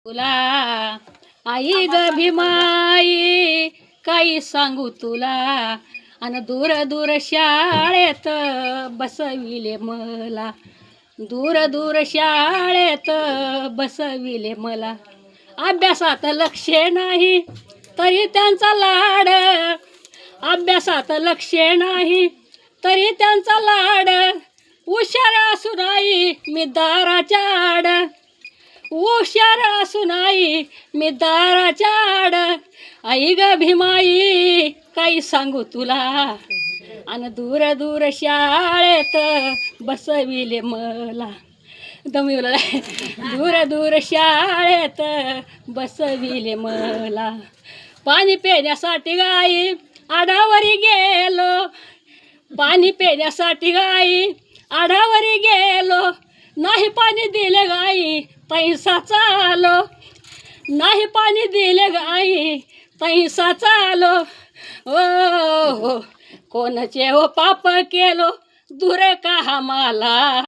तुला आई ग भीमाई काही सांगू तुला आणि दूर दूर शाळेत बसविले मला, दूर दूर शाळेत बसविले मला. अभ्यासात लक्ष नाही तरी त्यांचा लाड, अभ्यासात लक्ष नाही तरी त्यांचा लाड. हुशार असून आई मी दाराच्या आड, हुशार असून आई मी दाराच्या आड. आई ग भीमाई काही सांगू तुला आणि दूर दूर शाळेत बसविले मला. दमिवला दूर दूर शाळेत बसविले मला. पाणी पिण्यासाठी गाई आडावरी गेलो, पाणी पिण्यासाठी गाई आडावरी गेलो. नाही पाणी दिले गाई पैसा चालो, नाही पाणी दिले गाई पैसा चालो. ओ कोणचे हो पाप केलो दूर का मला.